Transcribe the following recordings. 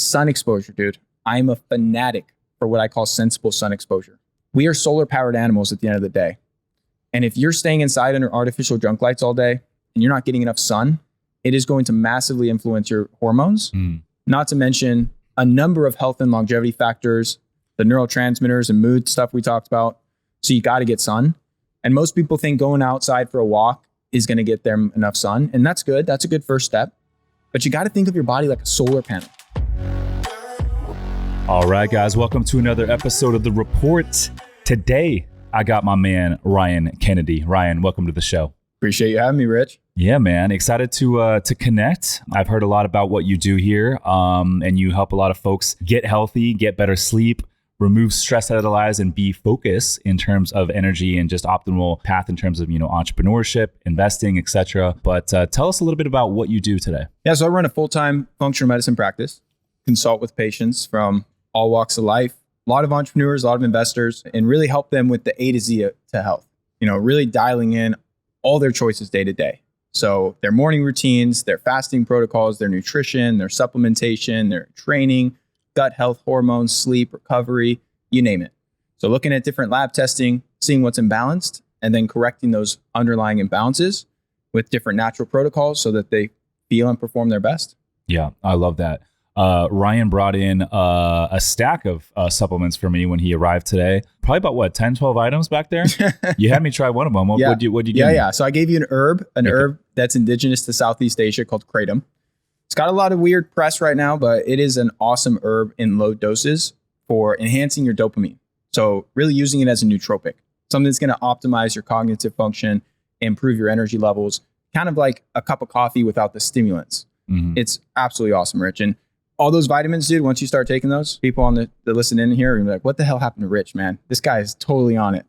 sun exposure, dude. I'm a fanatic for what I call sensible sun exposure. We are solar powered animals at the end of the day. And if you're staying inside under artificial junk lights all day and you're not getting enough sun, it is going to massively influence your hormones, not to mention a number of health and longevity factors, the neurotransmitters and mood stuff we talked about. So you got to get sun. And most people think going outside for a walk is going to get them enough sun. And that's good. That's a good first step. But you got to think of your body like a solar panel. All right, guys, welcome to another episode of The Report. Today, I got my man, Ryan Kennedy. Ryan, welcome to the show. Appreciate you having me, Rich. Yeah, man. Excited to connect. I've heard a lot about what you do here, and you help a lot of folks get healthy, get better sleep, remove stress out of their lives, and be focused in terms of energy and just optimal path in terms of, entrepreneurship, investing, etc. But tell us a little bit about what you do today. Yeah, so I run a full-time functional medicine practice, consult with patients from all walks of life, a lot of entrepreneurs, a lot of investors, and really help them with the A to Z to health. Really dialing in all their choices day to day. So their morning routines, their fasting protocols, their nutrition, their supplementation, their training, gut health, hormones, sleep, recovery, you name it. So looking at different lab testing, seeing what's imbalanced, and then correcting those underlying imbalances with different natural protocols so that they feel and perform their best. Yeah, I love that. Ryan brought in a stack of supplements for me when he arrived today. Probably about 10, 12 items back there? You had me try one of them. What'd you give me? Yeah. So I gave you an herb that's indigenous to Southeast Asia called Kratom. It's got a lot of weird press right now, but it is an awesome herb in low doses for enhancing your dopamine. So really using it as a nootropic, something that's going to optimize your cognitive function, improve your energy levels, kind of like a cup of coffee without the stimulants. Mm-hmm. It's absolutely awesome, Rich. And all those vitamins, dude, once you start taking those, people on the listen in here are like, what the hell happened to Rich, man? This guy is totally on it.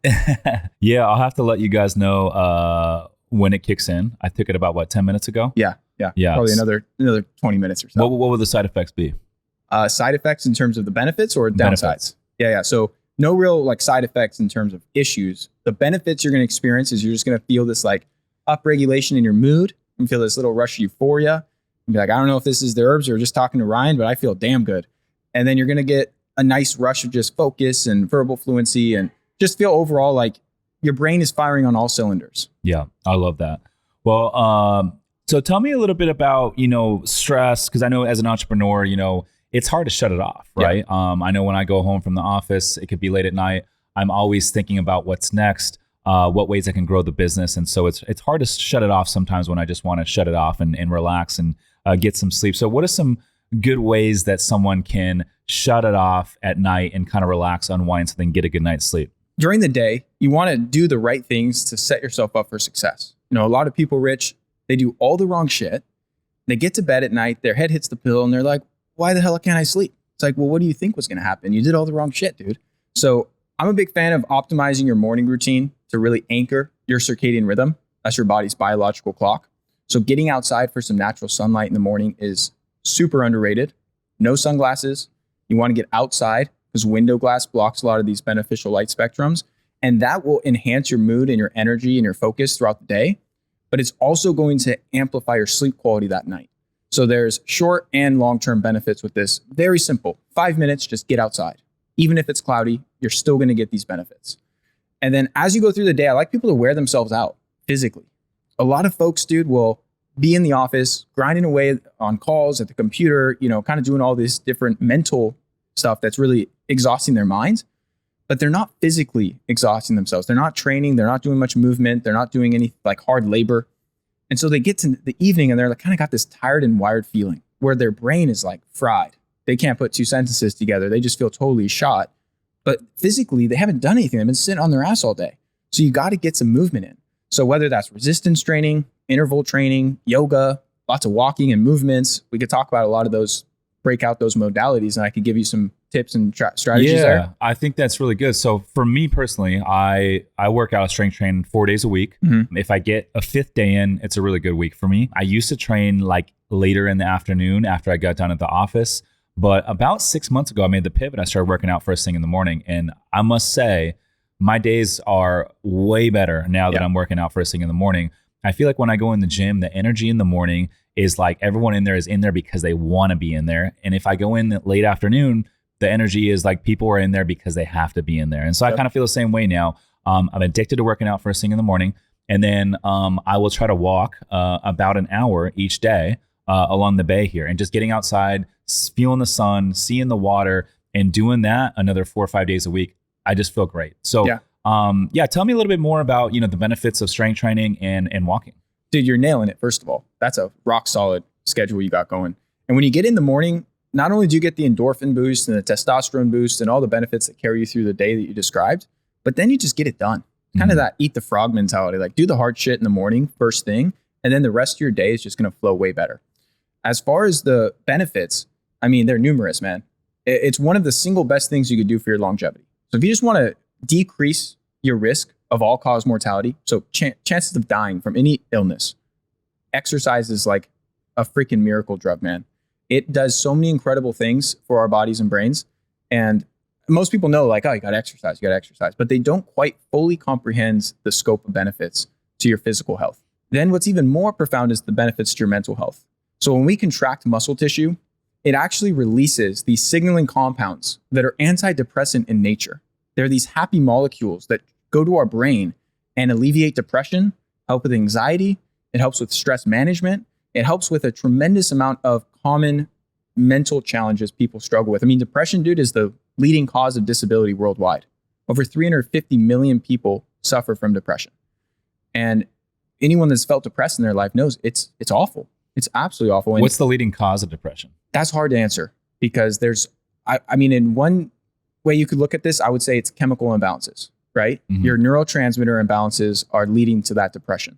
Yeah, I'll have to let you guys know when it kicks in. I took it about, 10 minutes ago? Yeah. Probably another 20 minutes or so. What would the side effects be? Side effects in terms of the benefits or downsides? Benefits. Yeah. So no real side effects in terms of issues. The benefits you're going to experience is you're just going to feel this upregulation in your mood and feel this little rush of euphoria. Be like, I don't know if this is the herbs or just talking to Ryan, but I feel damn good. And then you're going to get a nice rush of just focus and verbal fluency and just feel overall like your brain is firing on all cylinders. Yeah, I love that. Well, so tell me a little bit about, stress, because I know as an entrepreneur, it's hard to shut it off, right? Yeah. I know when I go home from the office, it could be late at night. I'm always thinking about what's next. What ways I can grow the business. And so it's hard to shut it off sometimes when I just want to shut it off and relax and get some sleep. So what are some good ways that someone can shut it off at night and kind of relax, unwind, so they can get a good night's sleep? During the day, you want to do the right things to set yourself up for success. A lot of people, Rich, they do all the wrong shit. They get to bed at night, their head hits the pillow and they're like, why the hell can't I sleep? It's like, well, what do you think was going to happen? You did all the wrong shit, dude. So I'm a big fan of optimizing your morning routine to really anchor your circadian rhythm. That's your body's biological clock. So getting outside for some natural sunlight in the morning is super underrated. No sunglasses. You want to get outside because window glass blocks a lot of these beneficial light spectrums. And that will enhance your mood and your energy and your focus throughout the day. But it's also going to amplify your sleep quality that night. So there's short and long-term benefits with this. Very simple. 5 minutes, just get outside. Even if it's cloudy, you're still going to get these benefits. And then as you go through the day, I like people to wear themselves out physically. A lot of folks, dude, will be in the office, grinding away on calls at the computer, kind of doing all this different mental stuff that's really exhausting their minds, but they're not physically exhausting themselves. They're not training. They're not doing much movement. They're not doing any hard labor. And so they get to the evening and they're kind of got this tired and wired feeling where their brain is fried. They can't put two sentences together. They just feel totally shot. But physically, they haven't done anything. They've been sitting on their ass all day. So you got to get some movement in. So whether that's resistance training, interval training, yoga, lots of walking and movements, we could talk about a lot of those, break out those modalities, and I could give you some tips and strategies there. Yeah, I think that's really good. So for me personally, I work out strength training 4 days a week. Mm-hmm. If I get a 5th day in, it's a really good week for me. I used to train later in the afternoon after I got done at the office. But about 6 months ago, I made the pivot. I started working out first thing in the morning. And I must say, my days are way better now that I'm working out first thing in the morning. I feel like when I go in the gym, the energy in the morning is like everyone in there is in there because they want to be in there. And if I go in the late afternoon, the energy is like people are in there because they have to be in there. And so I kind of feel the same way now. I'm addicted to working out first thing in the morning. And then I will try to walk about an hour each day along the bay here and just getting outside, feeling the sun, seeing the water, and doing that another 4 or 5 days a week. I just feel great. So tell me a little bit more about, the benefits of strength training and walking. Dude, you're nailing it. First of all, that's a rock solid schedule you got going. And when you get in the morning, not only do you get the endorphin boost and the testosterone boost and all the benefits that carry you through the day that you described, but then you just get it done. Kind of that eat the frog mentality, like do the hard shit in the morning, first thing, and then the rest of your day is just going to flow way better. As far as the benefits, I mean, they're numerous, man. It's one of the single best things you could do for your longevity. So if you just want to decrease your risk of all-cause mortality, so chances of dying from any illness, exercise is like a freaking miracle drug, man. It does so many incredible things for our bodies and brains. And most people know like, oh, you got to exercise, but they don't quite fully comprehend the scope of benefits to your physical health. Then what's even more profound is the benefits to your mental health. So when we contract muscle tissue, it actually releases these signaling compounds that are antidepressant in nature. They're these happy molecules that go to our brain and alleviate depression, help with anxiety. It helps with stress management. It helps with a tremendous amount of common mental challenges people struggle with. I mean, depression, dude, is the leading cause of disability worldwide. Over 350 million people suffer from depression. And anyone that's felt depressed in their life knows it's awful. It's absolutely awful. And what's the leading cause of depression? That's hard to answer because I mean, in one way you could look at this, I would say it's chemical imbalances, right? Your neurotransmitter imbalances are leading to that depression.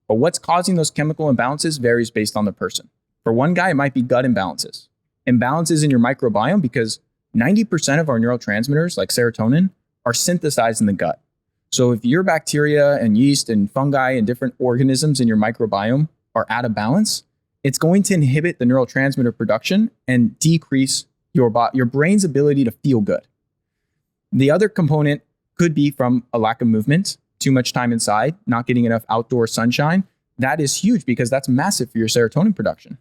But what's causing those chemical imbalances varies based on the person. For one guy, it might be gut imbalances. Imbalances in your microbiome because 90% of our neurotransmitters, like serotonin, are synthesized in the gut. So if your bacteria and yeast and fungi and different organisms in your microbiome are out of balance, it's going to inhibit the neurotransmitter production and decrease your brain's ability to feel good. The other component could be from a lack of movement, too much time inside, not getting enough outdoor sunshine. That is huge because that's massive for your serotonin production.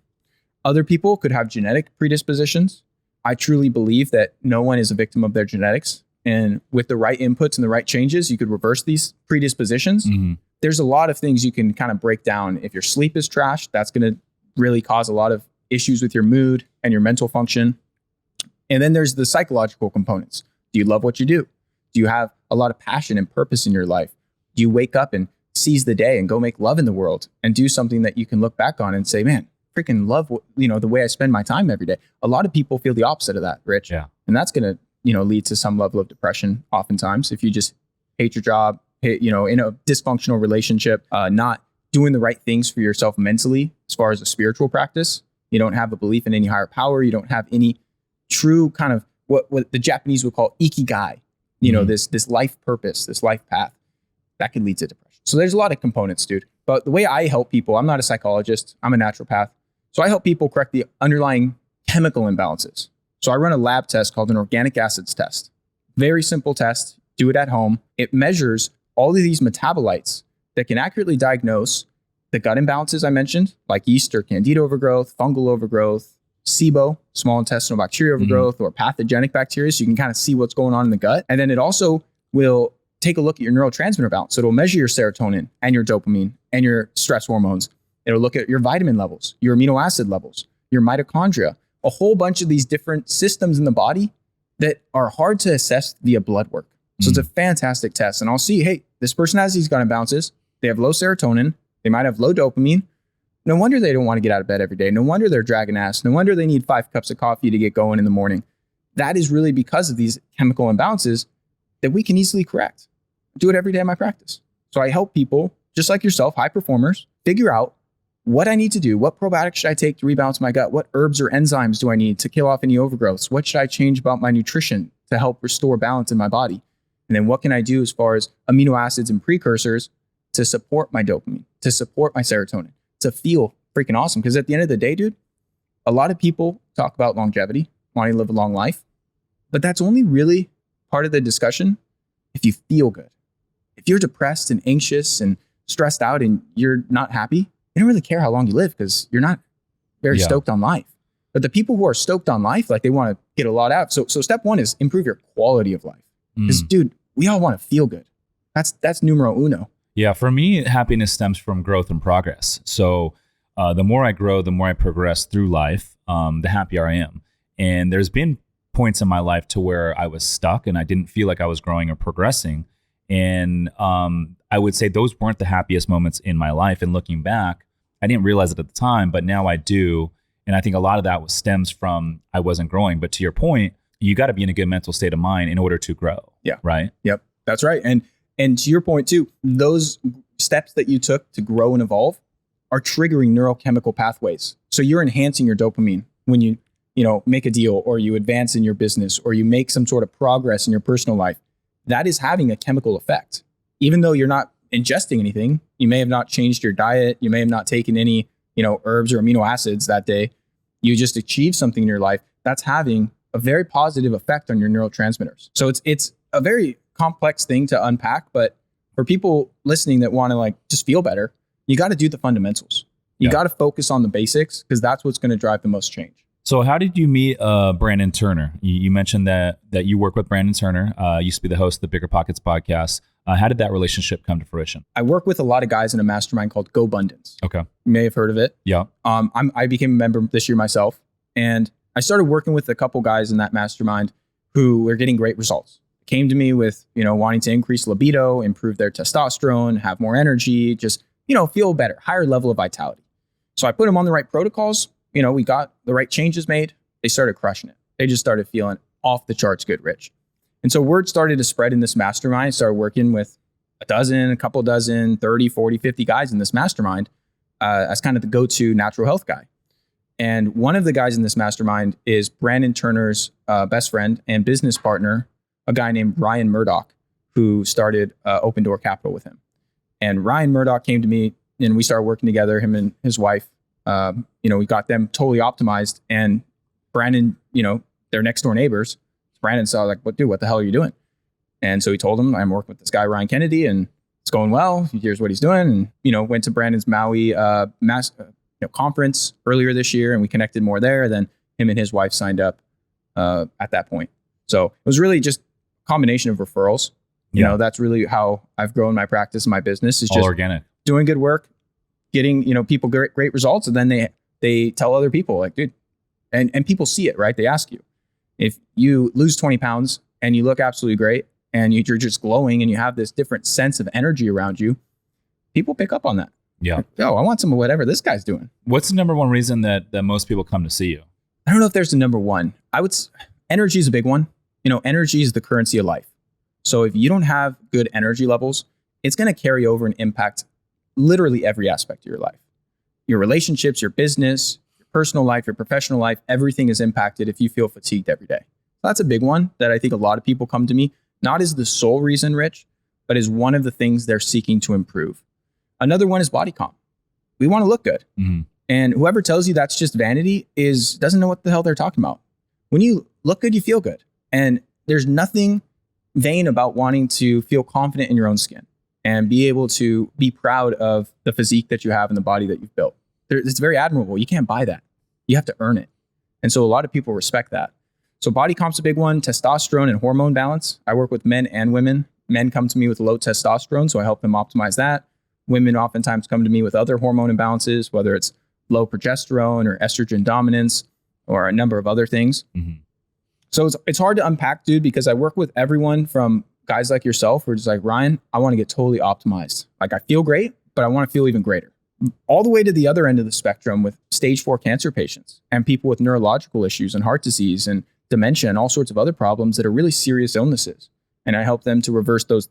Other people could have genetic predispositions. I truly believe that no one is a victim of their genetics. And with the right inputs and the right changes, you could reverse these predispositions. There's a lot of things you can kind of break down. If your sleep is trash, that's going to really cause a lot of issues with your mood and your mental function. And then there's the psychological components. Do you love what you do? Do you have a lot of passion and purpose in your life? Do you wake up and seize the day and go make love in the world and do something that you can look back on and say, man, freaking love, the way I spend my time every day. A lot of people feel the opposite of that, Rich. Yeah. And that's going to, lead to some level of depression. Oftentimes, if you just hate your job, in a dysfunctional relationship, not doing the right things for yourself mentally, as far as a spiritual practice, you don't have a belief in any higher power. You don't have any true kind of what the Japanese would call ikigai, this life purpose, this life path that can lead to depression. So there's a lot of components, dude. But the way I help people, I'm not a psychologist, I'm a naturopath. So I help people correct the underlying chemical imbalances. So I run a lab test called an organic acids test. Very simple test, do it at home. It measures all of these metabolites that can accurately diagnose the gut imbalances I mentioned, like yeast or candida overgrowth, fungal overgrowth, SIBO, small intestinal bacteria overgrowth, or pathogenic bacteria. So you can kind of see what's going on in the gut. And then it also will take a look at your neurotransmitter balance. So it'll measure your serotonin and your dopamine and your stress hormones. It'll look at your vitamin levels, your amino acid levels, your mitochondria, a whole bunch of these different systems in the body that are hard to assess via blood work. So it's a fantastic test. And I'll see, hey, this person has these gut imbalances. They have low serotonin. They might have low dopamine. No wonder they don't want to get out of bed every day. No wonder they're dragging ass. No wonder they need 5 cups of coffee to get going in the morning. That is really because of these chemical imbalances that we can easily correct. I do it every day in my practice. So I help people, just like yourself, high performers, figure out what I need to do. What probiotics should I take to rebalance my gut? What herbs or enzymes do I need to kill off any overgrowths? What should I change about my nutrition to help restore balance in my body? And then what can I do as far as amino acids and precursors to support my dopamine, to support my serotonin, to feel freaking awesome? Because at the end of the day, dude, a lot of people talk about longevity, wanting to live a long life, but that's only really part of the discussion if you feel good. If you're depressed and anxious and stressed out and you're not happy, you don't really care how long you live because you're not very stoked on life. But the people who are stoked on life, like they want to get a lot out. So step one is improve your quality of life. Because dude, we all want to feel good. That's numero uno. Yeah, for me, happiness stems from growth and progress. So the more I grow, the more I progress through life, the happier I am. And there's been points in my life to where I was stuck and I didn't feel like I was growing or progressing. And I would say those weren't the happiest moments in my life. And looking back, I didn't realize it at the time, but now I do. And I think a lot of that stems from I wasn't growing. But to your point, you got to be in a good mental state of mind in order to grow. Yeah. Right. Yep. That's right. And to your point too, those steps that you took to grow and evolve are triggering neurochemical pathways. So you're enhancing your dopamine when you make a deal or you advance in your business or you make some sort of progress in your personal life. That is having a chemical effect. Even though you're not ingesting anything, you may have not changed your diet, you may have not taken any, herbs or amino acids that day. You just achieved something in your life that's having a very positive effect on your neurotransmitters. So it's a very complex thing to unpack, but for people listening that want to just feel better, you got to do the fundamentals. You got to focus on the basics because that's what's going to drive the most change. So how did you meet Brandon Turner? You mentioned that you work with Brandon Turner. Used to be the host of the Bigger Pockets podcast. How did that relationship come to fruition? I work with a lot of guys in a mastermind called GoBundance. Okay. You may have heard of it. Yeah. I became a member this year myself, and I started working with a couple guys in that mastermind who were getting great results. Came to me with, wanting to increase libido, improve their testosterone, have more energy, just, feel better, higher level of vitality. So I put them on the right protocols. We got the right changes made. They started crushing it. They just started feeling off the charts good, Rich. And so word started to spread in this mastermind. I started working with a couple dozen, 30, 40, 50 guys in this mastermind as kind of the go-to natural health guy. And one of the guys in this mastermind is Brandon Turner's best friend and business partner, a guy named Ryan Murdoch, who started Open Door Capital with him. And Ryan Murdoch came to me and we started working together, him and his wife. We got them totally optimized, and Brandon, they're next door neighbors. Brandon saw what the hell are you doing? And so he told him, I'm working with this guy, Ryan Kennedy, and it's going well. Here's what he's doing. And, went to Brandon's Maui conference earlier this year, and we connected more there. Then him and his wife signed up at that point. So it was really just a combination of referrals. That's really how I've grown my practice and my business is all just organic, doing good work, getting, people great results. And then they tell other people dude, and people see it, right? They ask you, if you lose 20 pounds and you look absolutely great and you're just glowing and you have this different sense of energy around you, people pick up on that. Yeah. I want some of whatever this guy's doing. What's the number one reason that most people come to see you? I don't know if there's a number one. Energy is a big one. Energy is the currency of life. So if you don't have good energy levels, it's going to carry over and impact literally every aspect of your life. Your relationships, your business, your personal life, your professional life, everything is impacted if you feel fatigued every day. That's a big one that I think a lot of people come to me, not as the sole reason, Rich, but as one of the things they're seeking to improve. Another one is body comp. We want to look good. Mm-hmm. And whoever tells you that's just vanity doesn't know what the hell they're talking about. When you look good, you feel good. And there's nothing vain about wanting to feel confident in your own skin and be able to be proud of the physique that you have and the body that you've built. It's very admirable. You can't buy that. You have to earn it. And so a lot of people respect that. So body comp's a big one. Testosterone and hormone balance. I work with men and women. Men come to me with low testosterone, so I help them optimize that. Women oftentimes come to me with other hormone imbalances, whether it's low progesterone or estrogen dominance or a number of other things. Mm-hmm. So it's hard to unpack, dude, because I work with everyone from guys like yourself who are just like, Ryan, I want to get totally optimized. I feel great, but I want to feel even greater. All the way to the other end of the spectrum with stage 4 cancer patients and people with neurological issues and heart disease and dementia and all sorts of other problems that are really serious illnesses. And I help them to reverse those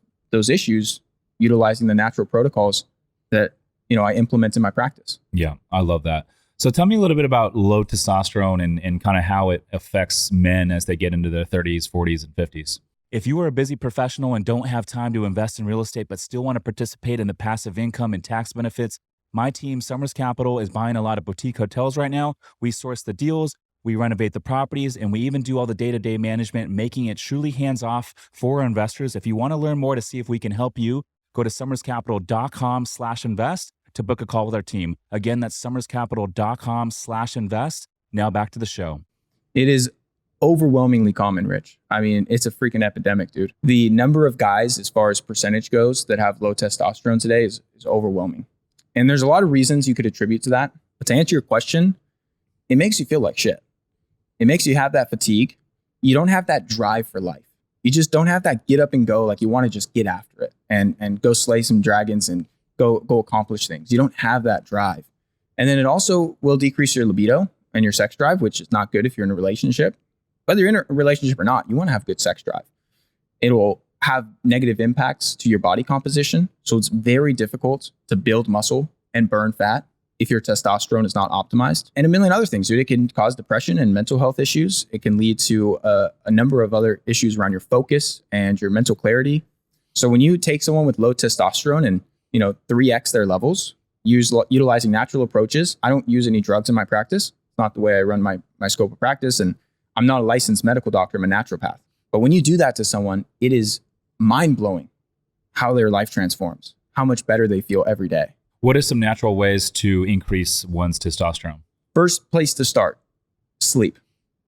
issues utilizing the natural protocols that, I implement in my practice. Yeah, I love that. So tell me a little bit about low testosterone and kind of how it affects men as they get into their 30s, 40s, and 50s. If you are a busy professional and don't have time to invest in real estate, but still want to participate in the passive income and tax benefits, my team, Summers Capital, is buying a lot of boutique hotels right now. We source the deals, we renovate the properties, and we even do all the day-to-day management, making it truly hands-off for our investors. If you want to learn more to see if we can help you, go to summerscapital.com/invest. to book a call with our team. Again, that's summerscapital.com/invest. Now back to the show. It is overwhelmingly common, Rich. I mean, it's a freaking epidemic, dude. The number of guys, as far as percentage goes, that have low testosterone today is overwhelming. And there's a lot of reasons you could attribute to that. But to answer your question, it makes you feel like shit. It makes you have that fatigue. You don't have that drive for life. You just don't have that get up and go, like you want to just get after it and go slay some dragons and go accomplish things. You don't have that drive. And then it also will decrease your libido and your sex drive, which is not good if you're in a relationship. Whether you're in a relationship or not, you want to have good sex drive. It will have negative impacts to your body composition. So it's very difficult to build muscle and burn fat if your testosterone is not optimized. And a million other things, dude. It can cause depression and mental health issues. It can lead to a number of other issues around your focus and your mental clarity. So when you take someone with low testosterone and 3x their levels, utilizing natural approaches. I don't use any drugs in my practice. It's not the way I run my scope of practice. And I'm not a licensed medical doctor. I'm a naturopath. But when you do that to someone, it is mind-blowing how their life transforms, how much better they feel every day. What are some natural ways to increase one's testosterone? First place to start, sleep.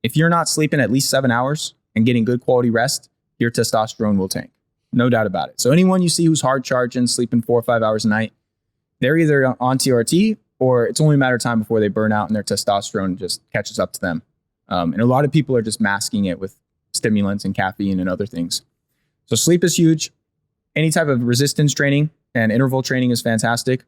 If you're not sleeping at least 7 hours and getting good quality rest, your testosterone will tank. No doubt about it. So anyone you see who's hard charging, sleeping 4 or 5 hours a night, they're either on TRT or it's only a matter of time before they burn out and their testosterone just catches up to them. And a lot of people are just masking it with stimulants and caffeine and other things. So sleep is huge. Any type of resistance training and interval training is fantastic.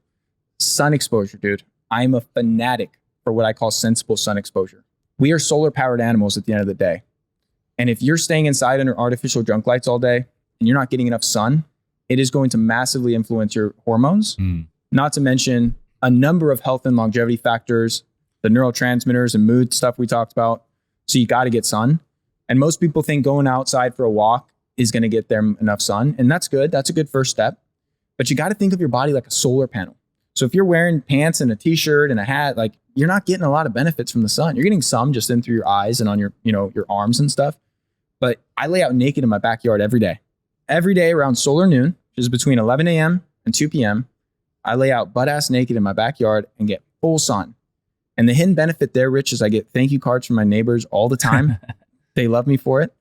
Sun exposure, dude. I'm a fanatic for what I call sensible sun exposure. We are solar powered animals at the end of the day. And if you're staying inside under artificial junk lights all day and you're not getting enough sun, it is going to massively influence your hormones. Not to mention a number of health and longevity factors, the neurotransmitters and mood stuff we talked about. So you got to get sun. And most people think going outside for a walk is going to get them enough sun. And that's good. That's a good first step. But you got to think of your body like a solar panel. So if you're wearing pants and a t-shirt and a hat, like you're not getting a lot of benefits from the sun. You're getting some just in through your eyes and on your, your arms and stuff. But I lay out naked in my backyard every day. Every day around solar noon, which is between 11 a.m. and 2 p.m., I lay out butt ass naked in my backyard and get full sun. And the hidden benefit there, Rich, is I get thank you cards from my neighbors all the time. They love me for it.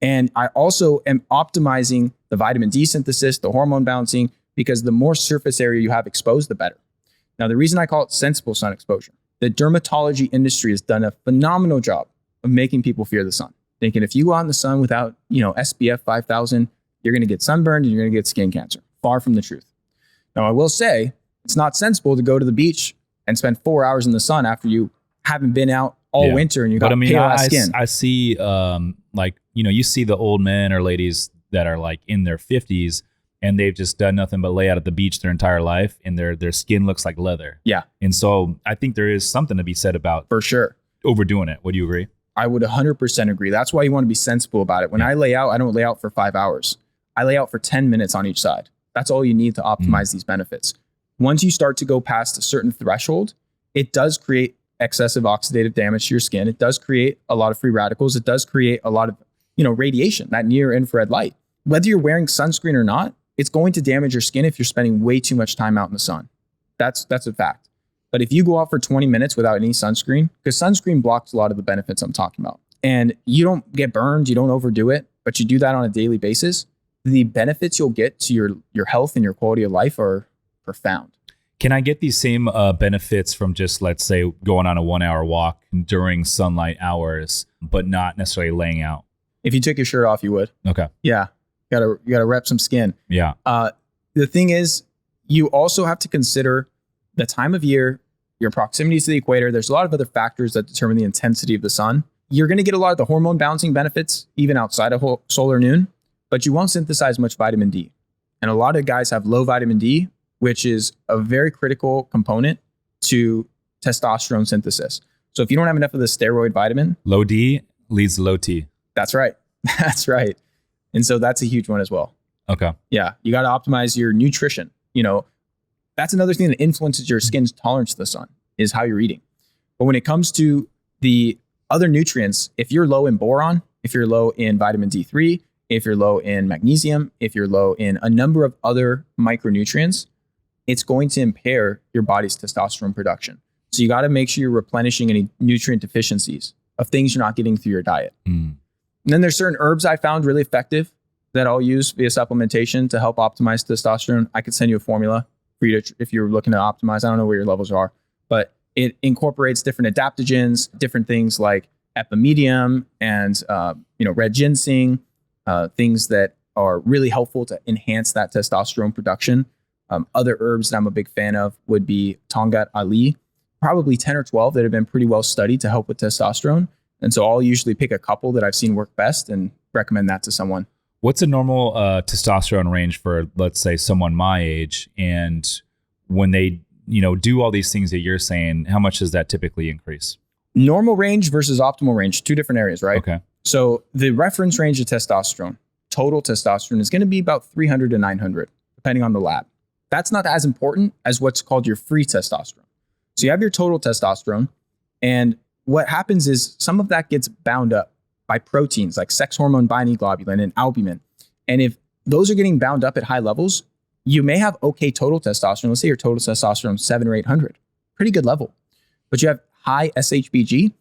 And I also am optimizing the vitamin D synthesis, the hormone balancing, because the more surface area you have exposed, the better. Now, the reason I call it sensible sun exposure, the dermatology industry has done a phenomenal job of making people fear the sun. Thinking if you go out in the sun without, SPF 5000, you're going to get sunburned and you're going to get skin cancer. Far from the truth. Now, I will say it's not sensible to go to the beach and spend 4 hours in the sun after you haven't been out all winter and you got pale ass skin. I see, you see the old men or ladies that are like in their 50s and they've just done nothing but lay out at the beach their entire life and their skin looks like leather. Yeah. And so I think there is something to be said about for sure overdoing it. Would you agree? I would 100% agree. That's why you want to be sensible about it. When I lay out, I don't lay out for 5 hours. I lay out for 10 minutes on each side. That's all you need to optimize these benefits. Once you start to go past a certain threshold, it does create excessive oxidative damage to your skin. It does create a lot of free radicals. It does create a lot of, radiation, that near infrared light. Whether you're wearing sunscreen or not, it's going to damage your skin if you're spending way too much time out in the sun. That's a fact. But if you go out for 20 minutes without any sunscreen, because sunscreen blocks a lot of the benefits I'm talking about, and you don't get burned, you don't overdo it, but you do that on a daily basis, the benefits you'll get to your health and your quality of life are profound. Can I get these same benefits from just, let's say, going on a 1 hour walk during sunlight hours, but not necessarily laying out? If you took your shirt off, you would. Okay. Yeah. You gotta rep some skin. Yeah. The thing is, you also have to consider the time of year, your proximity to the equator. There's a lot of other factors that determine the intensity of the sun. You're going to get a lot of the hormone balancing benefits even outside of solar noon, but you won't synthesize much vitamin D. And a lot of guys have low vitamin D, which is a very critical component to testosterone synthesis. So if you don't have enough of the steroid vitamin, low D leads to low T. That's right. That's right. And so that's a huge one as well. Okay. Yeah. You got to optimize your nutrition. That's another thing that influences your skin's tolerance to the sun is how you're eating. But when it comes to the other nutrients, if you're low in boron, if you're low in vitamin D3, if you're low in magnesium, if you're low in a number of other micronutrients, it's going to impair your body's testosterone production. So you got to make sure you're replenishing any nutrient deficiencies of things you're not getting through your diet. And then there's certain herbs I found really effective that I'll use via supplementation to help optimize testosterone. I could send you a formula for you to, if you're looking to optimize. I don't know where your levels are, but it incorporates different adaptogens, different things like epimedium and red ginseng, things that are really helpful to enhance that testosterone production. Other herbs that I'm a big fan of would be Tongat Ali, probably 10 or 12 that have been pretty well studied to help with testosterone. And so I'll usually pick a couple that I've seen work best and recommend that to someone. What's a normal testosterone range for, let's say, someone my age? And when they, do all these things that you're saying, how much does that typically increase? Normal range versus optimal range, two different areas, right? Okay. So the reference range of testosterone, total testosterone, is going to be about 300 to 900, depending on the lab. That's not as important as what's called your free testosterone. So you have your total testosterone, and what happens is some of that gets bound up by proteins like sex hormone binding globulin and albumin. And if those are getting bound up at high levels, you may have okay total testosterone. Let's say your total testosterone is 700 or 800, pretty good level. But you have high SHBG,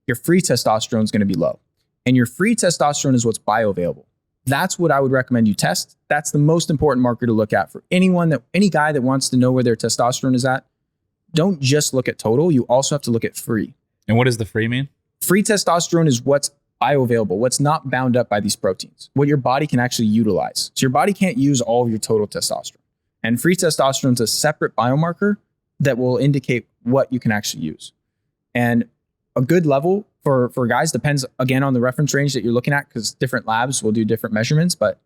your free testosterone is going to be low. And your free testosterone is what's bioavailable. That's what I would recommend you test. That's the most important marker to look at for any guy that wants to know where their testosterone is at. Don't just look at total. You also have to look at free. And what does the free mean? Free testosterone is what's bioavailable, what's not bound up by these proteins, what your body can actually utilize. So your body can't use all of your total testosterone. And free testosterone is a separate biomarker that will indicate what you can actually use. And a good level for guys depends, again, on the reference range that you're looking at, because different labs will do different measurements, but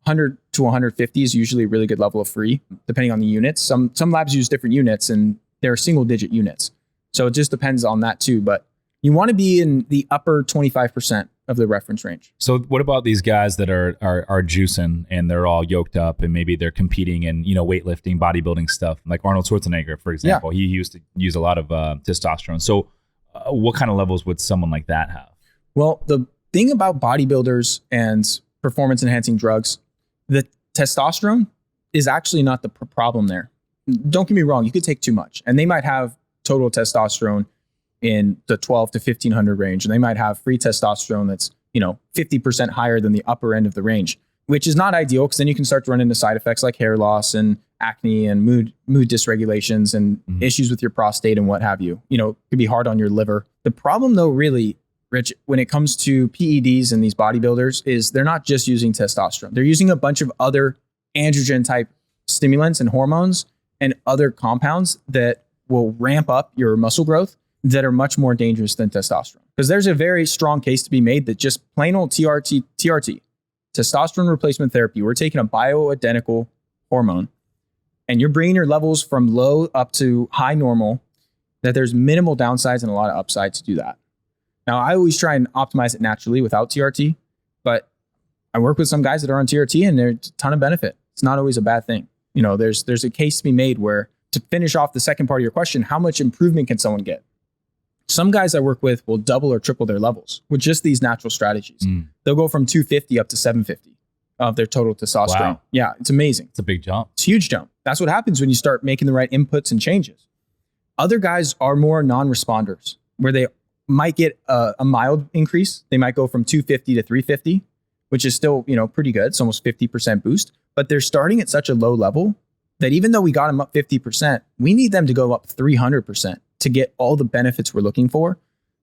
100 to 150 is usually a really good level of free, depending on the units. Some labs use different units, and they're single digit units. So it just depends on that too. But you want to be in the upper 25% of the reference range. So what about these guys that are juicing and they're all yoked up and maybe they're competing in, weightlifting, bodybuilding stuff, like Arnold Schwarzenegger, for example? Yeah. He used to use a lot of testosterone. So what kind of levels would someone like that have? Well, the thing about bodybuilders and performance enhancing drugs, the testosterone is actually not the problem there. Don't get me wrong, you could take too much, and they might have total testosterone in the 12 to 1500 range, and they might have free testosterone that's 50% higher than the upper end of the range, which is not ideal, because then you can start to run into side effects like hair loss and acne and mood dysregulations and issues with your prostate and what have you. It could be hard on your liver. The problem though, really, Rich, when it comes to PEDs and these bodybuilders, is they're not just using testosterone. They're using a bunch of other androgen type stimulants and hormones and other compounds that will ramp up your muscle growth that are much more dangerous than testosterone. Because there's a very strong case to be made that just plain old TRT, testosterone replacement therapy, we're taking a bioidentical hormone and you're bringing your levels from low up to high normal, that there's minimal downsides and a lot of upside to do that. Now, I always try and optimize it naturally without TRT, but I work with some guys that are on TRT and there's a ton of benefit. It's not always a bad thing. There's a case to be made where, to finish off the second part of your question, how much improvement can someone get? Some guys I work with will double or triple their levels with just these natural strategies. They'll go from 250 up to 750 of their total testosterone. Wow. Yeah, it's amazing. It's a big jump. It's a huge jump. That's what happens when you start making the right inputs and changes. Other guys are more non-responders, where they might get a mild increase. They might go from 250 to 350, which is still, pretty good. It's almost 50% boost, but they're starting at such a low level that even though we got them up 50%, we need them to go up 300% to get all the benefits we're looking for.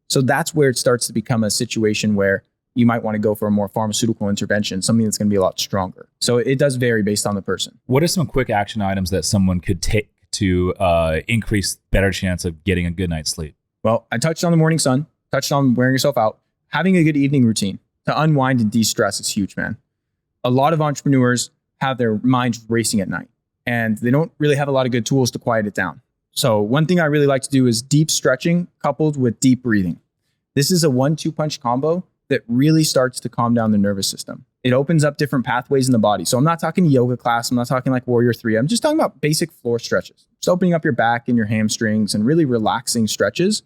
So that's where it starts to become a situation where you might want to go for a more pharmaceutical intervention, something that's going to be a lot stronger. So it does vary based on the person. What are some quick action items that someone could take to increase better chance of getting a good night's sleep? Well, I touched on the morning sun, touched on wearing yourself out. Having a good evening routine to unwind and de-stress is huge, man. A lot of entrepreneurs have their minds racing at night, and they don't really have a lot of good tools to quiet it down. So one thing I really like to do is deep stretching coupled with deep breathing. This is a 1-2 punch combo that really starts to calm down the nervous system. It opens up different pathways in the body. So I'm not talking yoga class. I'm not talking like Warrior 3. I'm just talking about basic floor stretches. Just opening up your back and your hamstrings and really relaxing stretches.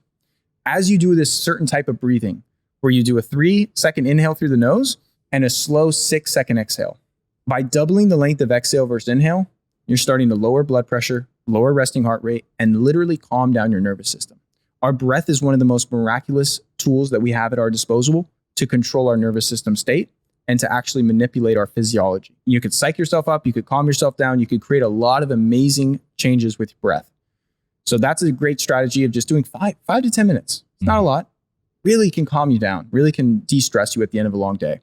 As you do this certain type of breathing, where you do a 3-second inhale through the nose and a slow 6-second exhale. By doubling the length of exhale versus inhale, you're starting to lower blood pressure, lower resting heart rate, and literally calm down your nervous system. Our breath is one of the most miraculous tools that we have at our disposal to control our nervous system state and to actually manipulate our physiology. You could psych yourself up, you could calm yourself down, you could create a lot of amazing changes with your breath. So that's a great strategy of just doing 5 to 10 minutes. It's not a lot. Really can calm you down, really can de-stress you at the end of a long day.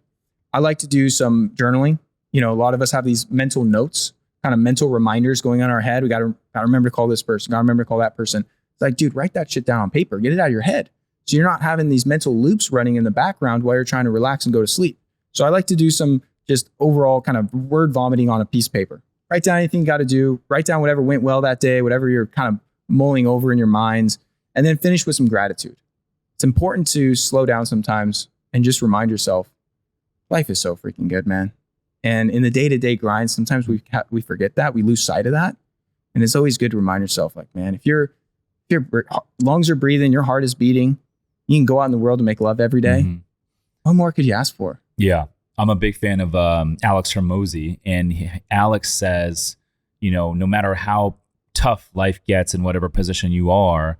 I like to do some journaling. A lot of us have these mental notes, kind of mental reminders going on in our head. We got to remember to call this person, got to remember to call that person. It's like, dude, write that shit down on paper, get it out of your head. So you're not having these mental loops running in the background while you're trying to relax and go to sleep. So I like to do some just overall kind of word vomiting on a piece of paper. Write down anything you got to do, write down whatever went well that day, whatever you're kind of mulling over in your minds, and then finish with some gratitude. It's important to slow down sometimes and just remind yourself, life is so freaking good, man. And in the day-to-day grind, sometimes we forget that, we lose sight of that. And it's always good to remind yourself, like, man, if your lungs are breathing, your heart is beating, you can go out in the world and make love every day. What more could you ask for? Yeah. I'm a big fan of Alex Hormozi, and Alex says, no matter how tough life gets in whatever position you are,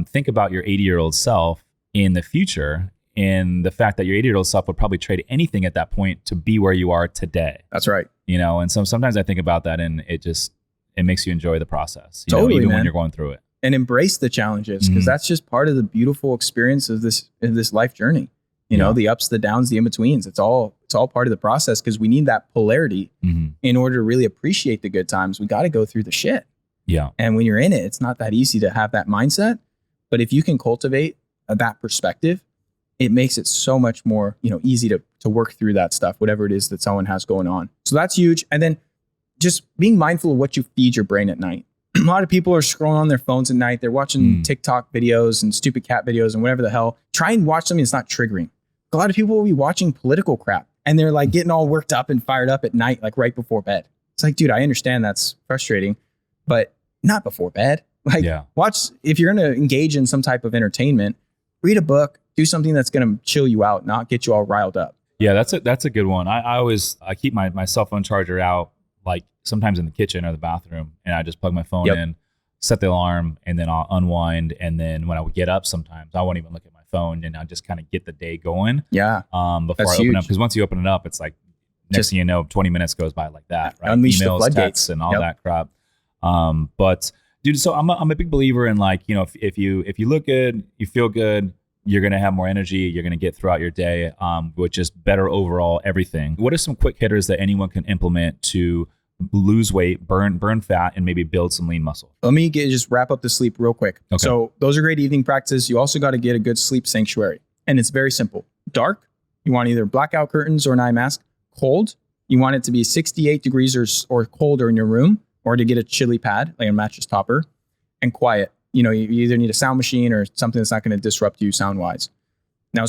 think about your 80-year-old self in the future, and the fact that your 80-year-old self would probably trade anything at that point to be where you are today. That's right. And sometimes I think about that, and it makes you enjoy the process, totally, even man. when you're going through it. And embrace the challenges, because that's just part of the beautiful experience of this life journey. The ups, the downs, the in-betweens. It's all part of the process, because we need that polarity in order to really appreciate the good times. We got to go through the shit. Yeah. And when you're in it, it's not that easy to have that mindset. But if you can cultivate that perspective, it makes it so much more, easy to work through that stuff, whatever it is that someone has going on. So that's huge. And then just being mindful of what you feed your brain at night. A lot of people are scrolling on their phones at night. They're watching TikTok videos and stupid cat videos and whatever the hell. Try and watch something that's not triggering. A lot of people will be watching political crap, and they're like getting all worked up and fired up at night, like right before bed. It's like, dude, I understand that's frustrating, but not before bed. Watch, if you're going to engage in some type of entertainment, read a book, do something that's going to chill you out, not get you all riled up. Yeah, that's a good one. I keep my cell phone charger out, like sometimes in the kitchen or the bathroom, and I just plug my phone in, set the alarm, and then I'll unwind. And then when I would get up, sometimes I won't even look at my phone, and I'll just kind of get the day going. Yeah. Before I open up, because once you open it up, it's like next thing you know, 20 minutes goes by like that, right? Unleash the Emails, floodgates texts, and all that crap. But dude, so I'm a big believer in, like, if you look good, you feel good, you're going to have more energy, you're going to get throughout your day, with just better overall everything. What are some quick hitters that anyone can implement to lose weight, burn fat, and maybe build some lean muscle? Let me just wrap up the sleep real quick. Okay. So those are great evening practices. You also got to get a good sleep sanctuary. And it's very simple. Dark, you want either blackout curtains or an eye mask. Cold, you want it to be 68 degrees or colder in your room, or to get a chilly pad, like a mattress topper. And quiet. You either need a sound machine or something that's not going to disrupt you sound-wise. Now,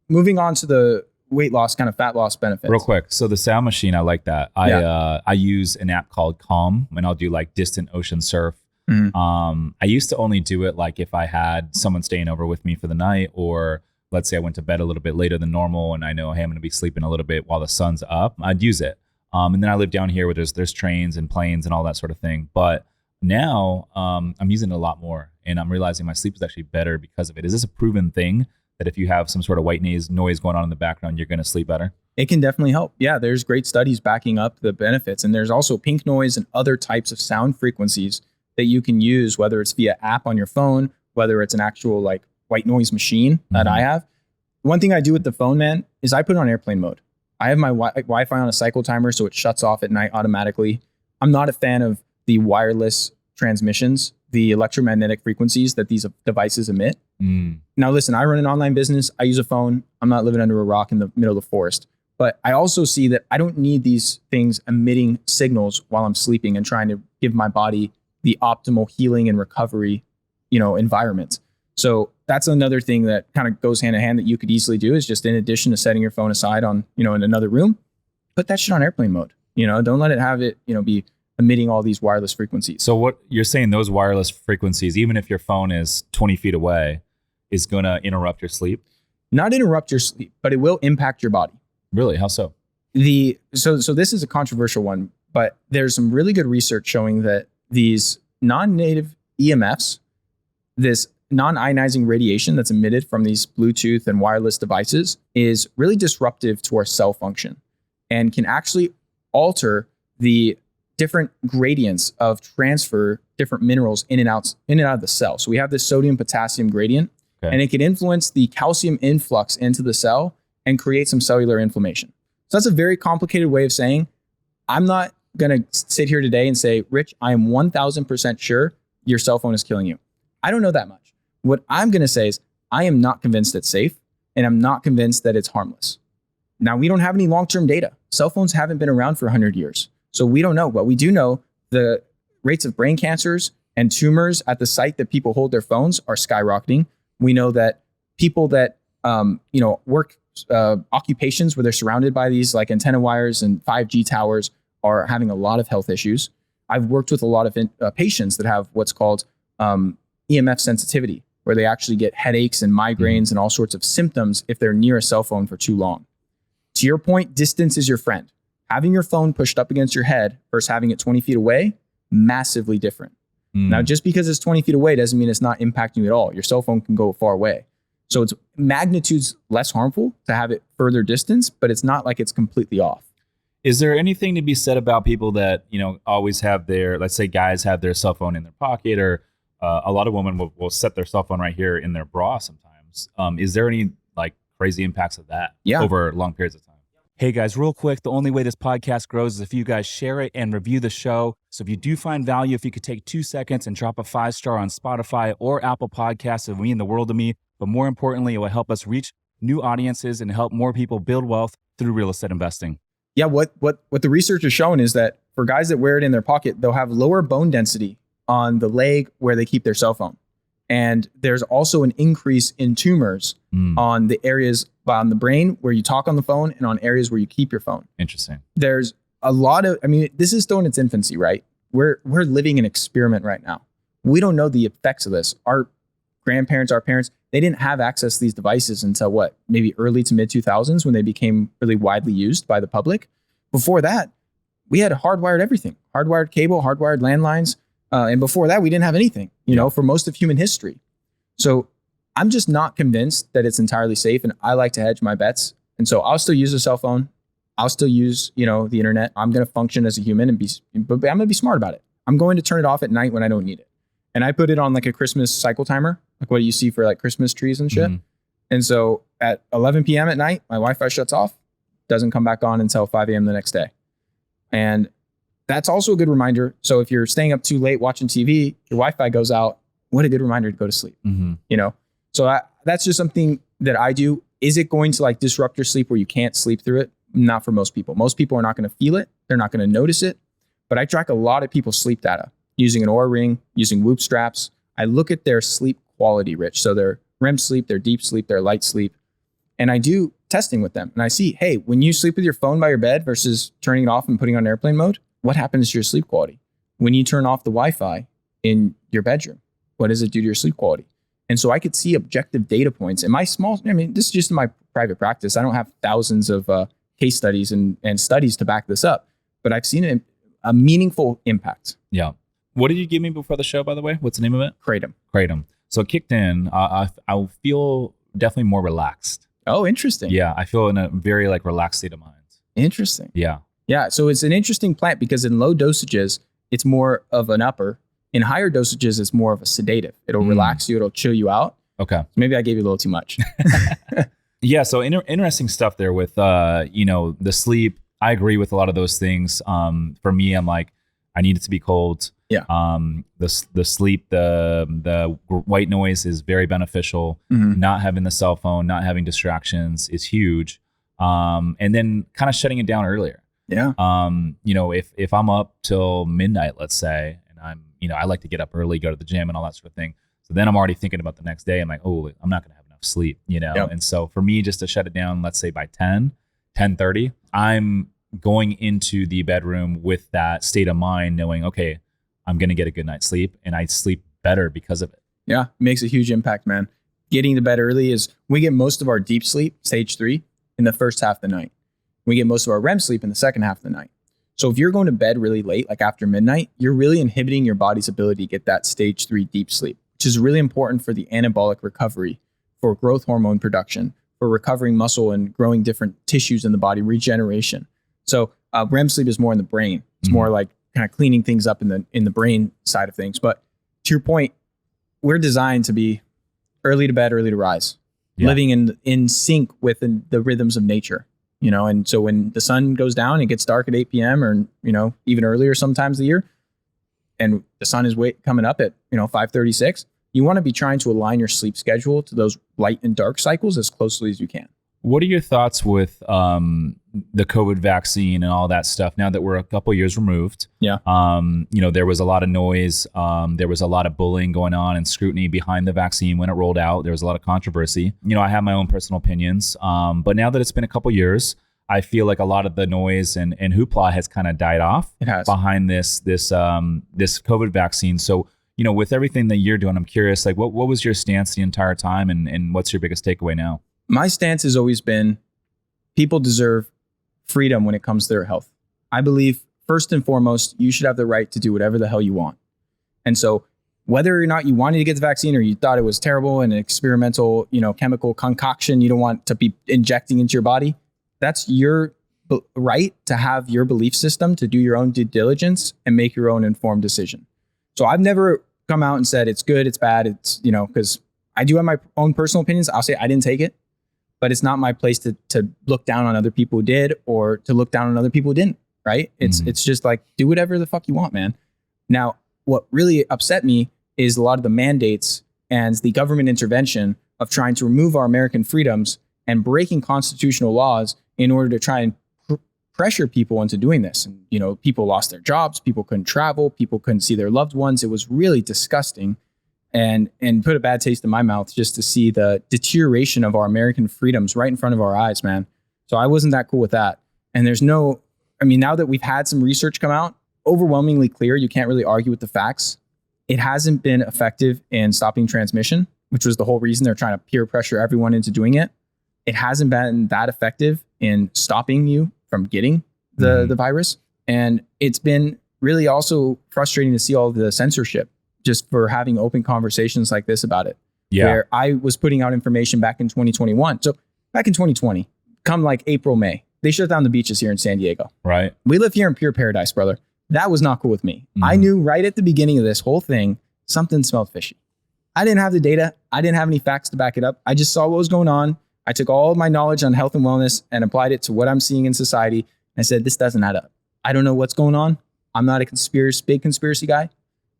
moving on to the weight loss, kind of fat loss benefits. Real quick. So the sound machine, I like that. I use an app called Calm, and I'll do like distant ocean surf. I used to only do it like if I had someone staying over with me for the night, or let's say I went to bed a little bit later than normal and I know, hey, I'm going to be sleeping a little bit while the sun's up. I'd use it. And then I live down here where there's trains and planes and all that sort of thing. But now I'm using it a lot more, and I'm realizing my sleep is actually better because of it. Is this a proven thing that if you have some sort of white noise going on in the background, you're going to sleep better? It can definitely help. Yeah, there's great studies backing up the benefits. And there's also pink noise and other types of sound frequencies that you can use, whether it's via app on your phone, whether it's an actual like white noise machine that I have. One thing I do with the phone, man, is I put it on airplane mode. I have my Wi-Fi on a cycle timer, so it shuts off at night automatically. I'm not a fan of the wireless transmissions, the electromagnetic frequencies that these devices emit. Now, listen, I run an online business. I use a phone. I'm not living under a rock in the middle of the forest. But I also see that I don't need these things emitting signals while I'm sleeping and trying to give my body the optimal healing and recovery, environment. So that's another thing that kind of goes hand in hand that you could easily do, is just in addition to setting your phone aside on, in another room, put that shit on airplane mode. Don't let it have it, be emitting all these wireless frequencies. So what you're saying, those wireless frequencies, even if your phone is 20 feet away, is going to interrupt your sleep? Not interrupt your sleep, but it will impact your body. Really? How so? So this is a controversial one, but there's some really good research showing that these non-native EMFs, this non-ionizing radiation that's emitted from these Bluetooth and wireless devices, is really disruptive to our cell function and can actually alter the different gradients of transfer different minerals in and out of the cell. So we have this sodium potassium gradient, and it can influence the calcium influx into the cell and create some cellular inflammation. So that's a very complicated way of saying, I'm not going to sit here today and say, Rich, I am 1000% sure your cell phone is killing you. I don't know that much. What I'm going to say is I am not convinced it's safe, and I'm not convinced that it's harmless. Now, we don't have any long-term data. Cell phones haven't been around for 100 years. So we don't know, but we do know the rates of brain cancers and tumors at the site that people hold their phones are skyrocketing. We know that people that work occupations where they're surrounded by these like antenna wires and 5G towers are having a lot of health issues. I've worked with a lot of patients that have what's called EMF sensitivity, where they actually get headaches and migraines and all sorts of symptoms if they're near a cell phone for too long. To your point, distance is your friend. Having your phone pushed up against your head versus having it 20 feet away, massively different. Now, just because it's 20 feet away doesn't mean it's not impacting you at all. Your cell phone can go far away. So it's magnitudes less harmful to have it further distance, but it's not like it's completely off. Is there anything to be said about people that, always have their, let's say guys have their cell phone in their pocket, or a lot of women will set their cell phone right here in their bra sometimes. Is there any like crazy impacts of that over long periods of time? Hey guys, real quick, the only way this podcast grows is if you guys share it and review the show. So if you do find value, if you could take 2 seconds and drop a 5-star on Spotify or Apple Podcasts, it would mean the world to me. But more importantly, it will help us reach new audiences and help more people build wealth through real estate investing. Yeah, what the research has shown is that for guys that wear it in their pocket, they'll have lower bone density on the leg where they keep their cell phone. And there's also an increase in tumors on the areas on the brain where you talk on the phone and on areas where you keep your phone. Interesting. There's a lot of, this is still in its infancy, right? We're living an experiment right now. We don't know the effects of this. Our grandparents, our parents, they didn't have access to these devices until maybe early to mid 2000s when they became really widely used by the public. Before that, we had hardwired everything, hardwired cable, hardwired landlines. And before that, we didn't have anything, for most of human history. So I'm just not convinced that it's entirely safe. And I like to hedge my bets. And so I'll still use a cell phone. I'll still use, the internet. I'm going to function as a human but I'm going to be smart about it. I'm going to turn it off at night when I don't need it. And I put it on like a Christmas cycle timer, like what you see for like Christmas trees and shit. And so at 11 p.m. at night, my Wi-Fi shuts off, doesn't come back on until 5 a.m. the next day. And that's also a good reminder. So if you're staying up too late watching TV, your Wi-Fi goes out, what a good reminder to go to sleep, So that's just something that I do. Is it going to like disrupt your sleep where you can't sleep through it? Not for most people. Most people are not going to feel it. They're not going to notice it. But I track a lot of people's sleep data using an Oura ring, using Whoop straps. I look at their sleep quality, Rich. So their REM sleep, their deep sleep, their light sleep. And I do testing with them. And I see, hey, when you sleep with your phone by your bed versus turning it off and putting it on airplane mode, what happens to your sleep quality? When you turn off the Wi-Fi in your bedroom, what does it do to your sleep quality? And so I could see objective data points. And this is just in my private practice. I don't have thousands of case studies and studies to back this up, but I've seen a meaningful impact. Yeah. What did you give me before the show, by the way? What's the name of it? Kratom. So it kicked in. I feel definitely more relaxed. Oh, interesting. Yeah. I feel in a very relaxed state of mind. Interesting. Yeah. Yeah. So it's an interesting plant because in low dosages, it's more of an upper. In higher dosages, it's more of a sedative. It'll relax you. It'll chill you out. Okay. So maybe I gave you a little too much. Yeah. So interesting stuff there with, the sleep. I agree with a lot of those things. For me, I'm like, I need it to be cold. Yeah. The sleep, the white noise is very beneficial. Not having the cell phone, not having distractions is huge. And then kind of shutting it down earlier. Yeah. If I'm up till midnight, let's say, and I like to get up early, go to the gym and all that sort of thing. So then I'm already thinking about the next day. I'm like, oh, I'm not going to have enough sleep, Yep. And so for me, just to shut it down, let's say by 10:30, I'm going into the bedroom with that state of mind, knowing, okay, I'm going to get a good night's sleep, and I sleep better because of it. Yeah. It makes a huge impact, man. Getting to bed early we get most of our deep sleep, stage 3, in the first half of the night. We get most of our REM sleep in the second half of the night. So if you're going to bed really late, like after midnight, you're really inhibiting your body's ability to get that stage 3 deep sleep, which is really important for the anabolic recovery, for growth hormone production, for recovering muscle and growing different tissues in the body, regeneration. So REM sleep is more in the brain. It's more like kind of cleaning things up in the brain side of things. But to your point, we're designed to be early to bed, early to rise, living in sync with the rhythms of nature, you know? And so when the sun goes down, it gets dark at 8 p.m. or, you know, even earlier sometimes of the year, and the sun is coming up at, 5:36, you want to be trying to align your sleep schedule to those light and dark cycles as closely as you can. What are your thoughts with the COVID vaccine and all that stuff now that we're a couple years removed? Yeah. There was a lot of noise. There was a lot of bullying going on and scrutiny behind the vaccine when it rolled out. There was a lot of controversy. I have my own personal opinions. But now that it's been a couple years, I feel like a lot of the noise and hoopla has kind of died off behind this COVID vaccine. So, with everything that you're doing, I'm curious, like what was your stance the entire time and what's your biggest takeaway now? My stance has always been people deserve freedom when it comes to their health. I believe first and foremost, you should have the right to do whatever the hell you want. And so whether or not you wanted to get the vaccine or you thought it was terrible and an experimental, chemical concoction you don't want to be injecting into your body, that's your right to have your belief system, to do your own due diligence and make your own informed decision. So I've never come out and said it's good, it's bad, it's, because I do have my own personal opinions. I'll say I didn't take it, but it's not my place to look down on other people who did or to look down on other people who didn't, right? It's just like, do whatever the fuck you want, man. Now, what really upset me is a lot of the mandates and the government intervention of trying to remove our American freedoms and breaking constitutional laws in order to try and pressure people into doing this. And, people lost their jobs, people couldn't travel, people couldn't see their loved ones. It was really disgusting and put a bad taste in my mouth just to see the deterioration of our American freedoms right in front of our eyes, man. So I wasn't that cool with that. And now that we've had some research come out, overwhelmingly clear, you can't really argue with the facts. It hasn't been effective in stopping transmission, which was the whole reason they're trying to peer pressure everyone into doing it. It hasn't been that effective in stopping you from getting the virus. And it's been really also frustrating to see all the censorship just for having open conversations like this about it. Yeah. Where I was putting out information back in 2021. So back in 2020, come like April, May, they shut down the beaches here in San Diego. Right. We live here in pure paradise, brother. That was not cool with me. I knew right at the beginning of this whole thing, something smelled fishy. I didn't have the data. I didn't have any facts to back it up. I just saw what was going on. I took all of my knowledge on health and wellness and applied it to what I'm seeing in society. And I said, this doesn't add up. I don't know what's going on. I'm not a big conspiracy guy,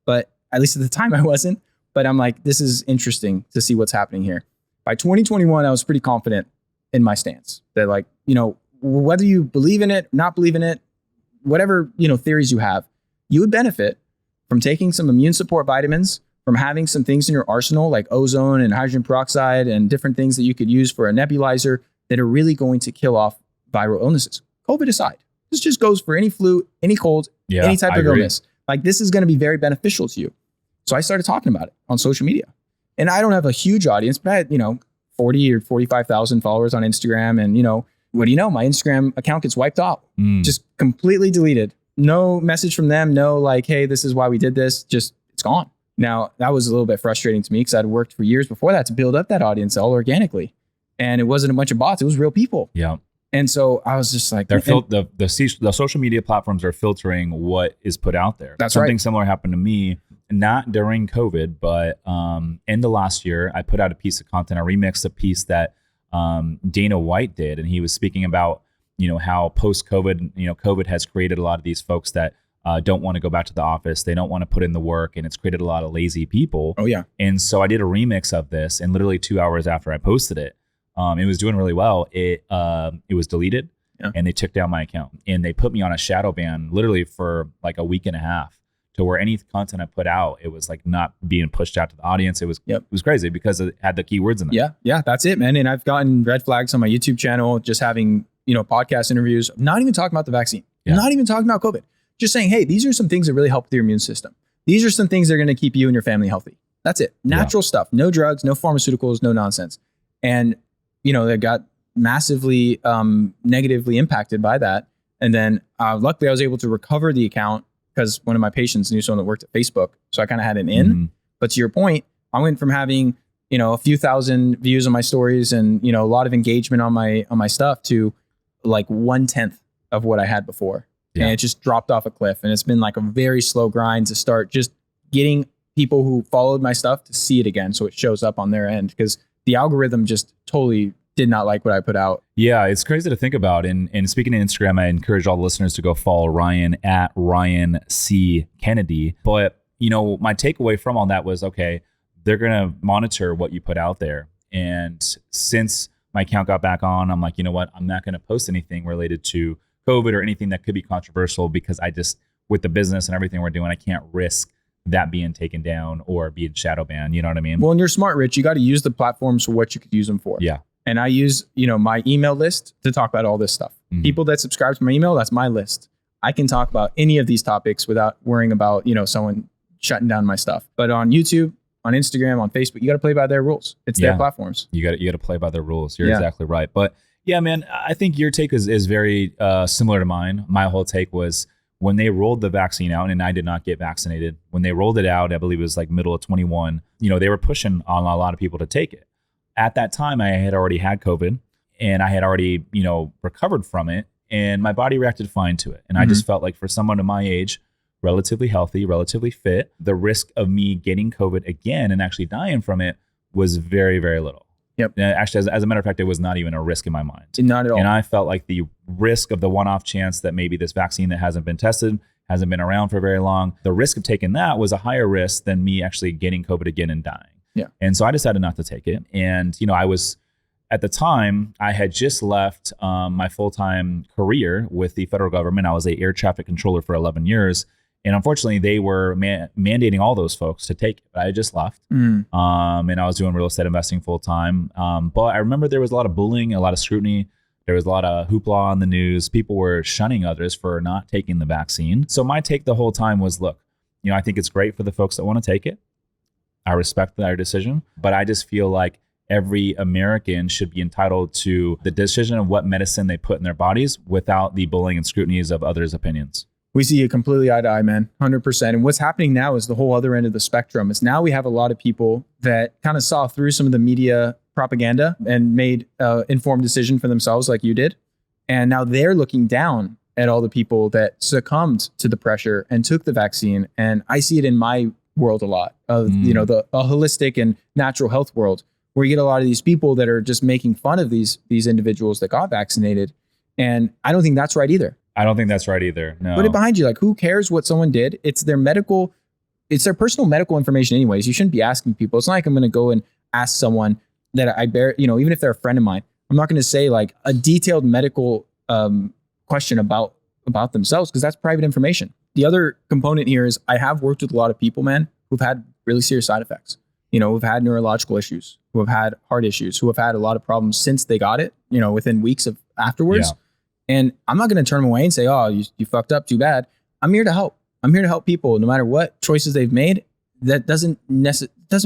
but at least at the time I wasn't. But I'm like, this is interesting to see what's happening here. By 2021, I was pretty confident in my stance that whether you believe in it, not believe in it, whatever, theories you have, you would benefit from taking some immune support vitamins, from having some things in your arsenal like ozone and hydrogen peroxide and different things that you could use for a nebulizer that are really going to kill off viral illnesses. COVID aside, this just goes for any flu, any cold, any type of illness. Like this is going to be very beneficial to you. So I started talking about it on social media. And I don't have a huge audience, but I had, 40 or 45,000 followers on Instagram. And, what do you know? My Instagram account gets wiped out, just completely deleted. No message from them. No like, hey, this is why we did this. Just it's gone. Now, that was a little bit frustrating to me because I'd worked for years before that to build up that audience all organically. And it wasn't a bunch of bots. It was real people. Yeah. And so I was just like... The social media platforms are filtering what is put out there. That's Something right. similar happened to me, not during COVID, but in the last year, I put out a piece of content. I remixed a piece that Dana White did. And he was speaking about, how post-COVID, COVID has created a lot of these folks that don't want to go back to the office. They don't want to put in the work, and it's created a lot of lazy people. Oh, yeah. And so I did a remix of this, and literally 2 hours after I posted it, it was doing really well. It was deleted, and they took down my account, and they put me on a shadow ban literally for like a week and a half, to where any content I put out, it was like not being pushed out to the audience. It was crazy because it had the keywords in it. Yeah, that's it, man. And I've gotten red flags on my YouTube channel, just having, podcast interviews, not even talking about the vaccine, not even talking about COVID, just saying, hey, these are some things that really help with your immune system. These are some things that are going to keep you and your family healthy. That's it. Natural stuff, no drugs, no pharmaceuticals, no nonsense. And, they got massively negatively impacted by that. And then luckily I was able to recover the account because one of my patients knew someone that worked at Facebook. So I kind of had an in. Mm-hmm. But to your point, I went from having, a few thousand views on my stories and, a lot of engagement on my stuff to like 1/10 of what I had before. Yeah. And it just dropped off a cliff. And it's been like a very slow grind to start just getting people who followed my stuff to see it again. So it shows up on their end because the algorithm just totally did not like what I put out. Yeah, it's crazy to think about. And speaking of Instagram, I encourage all the listeners to go follow Ryan at Ryan C. Kennedy. But, my takeaway from all that was, okay, they're going to monitor what you put out there. And since my account got back on, I'm like, you know what? I'm not going to post anything related to COVID or anything that could be controversial because I just, with the business and everything we're doing, I can't risk that being taken down or being shadow banned. You know what I mean? Well, and you're smart, Rich. You got to use the platforms for what you could use them for. Yeah. And I use, my email list to talk about all this stuff. Mm-hmm. People that subscribe to my email, that's my list. I can talk about any of these topics without worrying about, someone shutting down my stuff. But on YouTube, on Instagram, on Facebook, you got to play by their rules. It's their platforms. You got to play by their rules. You're exactly right. But yeah, man, I think your take is very similar to mine. My whole take was when they rolled the vaccine out, and I did not get vaccinated. When they rolled it out, I believe it was like middle of 21, they were pushing on a lot of people to take it. At that time, I had already had COVID and I had already, recovered from it, and my body reacted fine to it. And I just felt like for someone of my age, relatively healthy, relatively fit, the risk of me getting COVID again and actually dying from it was very, very little. Yep. And actually, as a matter of fact, it was not even a risk in my mind. Not at all. And I felt like the risk of the one-off chance that maybe this vaccine that hasn't been tested, hasn't been around for very long, the risk of taking that was a higher risk than me actually getting COVID again and dying. Yeah. And so I decided not to take it. And, I was, at the time, I had just left my full-time career with the federal government. I was an air traffic controller for 11 years. And unfortunately, they were mandating all those folks to take it. But I had just left. And I was doing real estate investing full-time. But I remember there was a lot of bullying, a lot of scrutiny. There was a lot of hoopla on the news. People were shunning others for not taking the vaccine. So my take the whole time was, look, I think it's great for the folks that want to take it. I respect their decision, but I just feel like every American should be entitled to the decision of what medicine they put in their bodies without the bullying and scrutinies of others' opinions. We see it completely eye to eye, man, 100%. And what's happening now is the whole other end of the spectrum is now we have a lot of people that kind of saw through some of the media propaganda and made an informed decision for themselves like you did. And now they're looking down at all the people that succumbed to the pressure and took the vaccine. And I see it in my world a lot of, the holistic and natural health world, where you get a lot of these people that are just making fun of these individuals that got vaccinated. And I don't think that's right either. I don't think that's right either. No. Put it behind you. Like, who cares what someone did? It's their personal medical information anyways. You shouldn't be asking people. It's not like I'm going to go and ask someone that I bear, even if they're a friend of mine, I'm not going to say like a detailed medical question about themselves, because that's private information. The other component here is I have worked with a lot of people, man, who've had really serious side effects, who've had neurological issues, who have had heart issues, who have had a lot of problems since they got it, within weeks of afterwards. Yeah. And I'm not going to turn them away and say, oh, you fucked up, too bad. I'm here to help. I'm here to help people no matter what choices they've made. That doesn't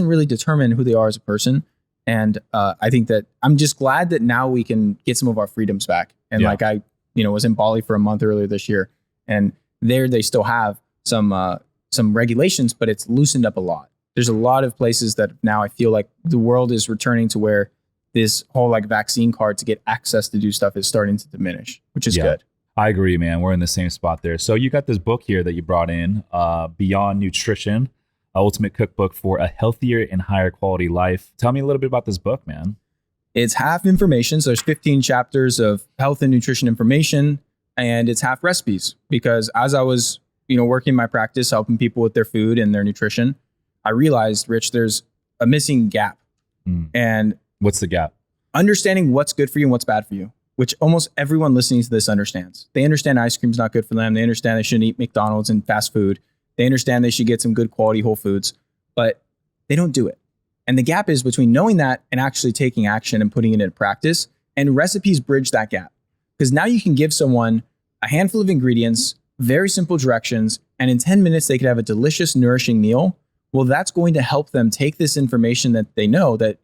really determine who they are as a person. And I think that I'm just glad that now we can get some of our freedoms back. And like I, was in Bali for a month earlier this year, and there they still have some regulations, but it's loosened up a lot. There's a lot of places that now I feel like the world is returning to where this whole like vaccine card to get access to do stuff is starting to diminish, which is good. I agree, man. We're in the same spot there. So you got this book here that you brought in, Beyond Nutrition, Ultimate Cookbook for a Healthier and Higher Quality Life. Tell me a little bit about this book, man. It's half information. So there's 15 chapters of health and nutrition information, and it's half recipes, because as I was, working my practice, helping people with their food and their nutrition, I realized, Rich, there's a missing gap. And what's the gap? Understanding what's good for you and what's bad for you, which almost everyone listening to this understands. They understand ice cream's not good for them. They understand they shouldn't eat McDonald's and fast food. They understand they should get some good quality whole foods, but they don't do it. And the gap is between knowing that and actually taking action and putting it into practice. And recipes bridge that gap, because now you can give someone a handful of ingredients, very simple directions, and in 10 minutes, they could have a delicious, nourishing meal. Well, that's going to help them take this information that they know that,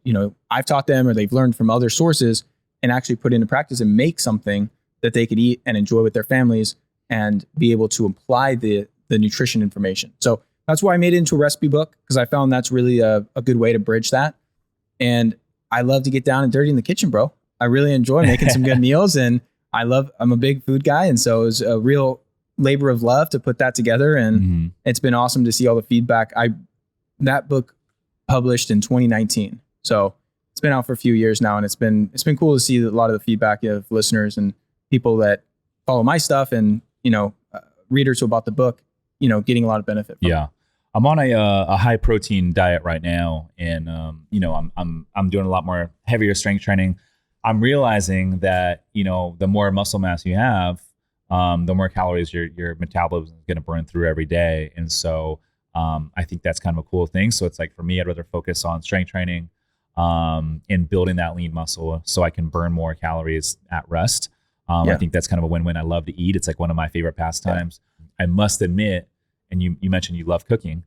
I've taught them or they've learned from other sources and actually put into practice and make something that they could eat and enjoy with their families and be able to apply the nutrition information. So that's why I made it into a recipe book, because I found that's really a good way to bridge that. And I love to get down and dirty in the kitchen, bro. I really enjoy making some good meals, and I'm a big food guy. And so it was a real labor of love to put that together. And it's been awesome to see all the feedback. That book published in 2019. So it's been out for a few years now, and it's been cool to see a lot of the feedback of listeners and people that follow my stuff, and, readers who bought the book, getting a lot of benefit from it. I'm on a high protein diet right now, and I'm doing a lot more heavier strength training. I'm realizing that the more muscle mass you have, the more calories your metabolism is going to burn through every day, and so I think that's kind of a cool thing. So it's like, for me, I'd rather focus on strength training and building that lean muscle so I can burn more calories at rest. I think that's kind of a win-win. I love to eat. It's like one of my favorite pastimes. I must admit, and you mentioned you love cooking.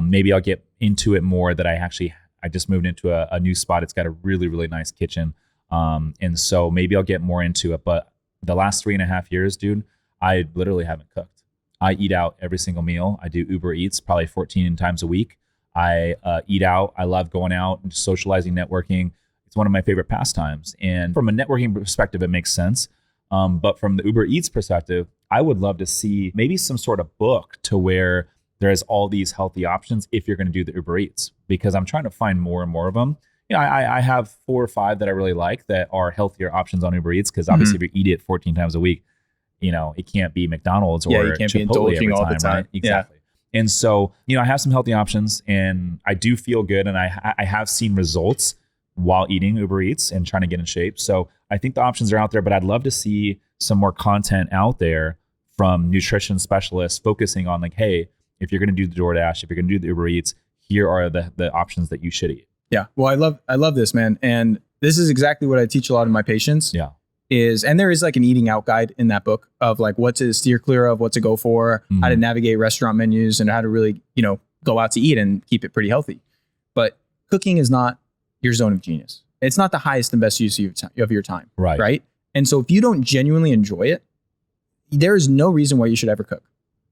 Maybe I'll get into it more, that I just moved into a new spot. It's got a really, really nice kitchen. And so maybe I'll get more into it. But the last 3.5 years, dude, I literally haven't cooked. I eat out every single meal. I do Uber Eats probably 14 times a week. I eat out. I love going out and socializing, networking. It's one of my favorite pastimes. And from a networking perspective, it makes sense. But from the Uber Eats perspective, I would love to see maybe some sort of book to where there's all these healthy options if you're going to do the Uber Eats, because I'm trying to find more and more of them. I have 4 or 5 that I really like that are healthier options on Uber Eats, because obviously if you eat it 14 times a week, it can't be McDonald's or you can't Chipotle be indulging all the time. Right? Exactly. And so, I have some healthy options, and I do feel good, and I have seen results while eating Uber Eats and trying to get in shape. So I think the options are out there, but I'd love to see some more content out there from nutrition specialists focusing on, like, hey, if you're going to do the DoorDash, if you're going to do the Uber Eats, here are the options that you should eat. Yeah. Well, I love this, man. And this is exactly what I teach a lot of my patients. Yeah. And there is like an eating out guide in that book of like what to steer clear of, what to go for, how to navigate restaurant menus, and how to really, go out to eat and keep it pretty healthy. But cooking is not your zone of genius. It's not the highest and best use of your time. Right. Right. And so if you don't genuinely enjoy it, there is no reason why you should ever cook.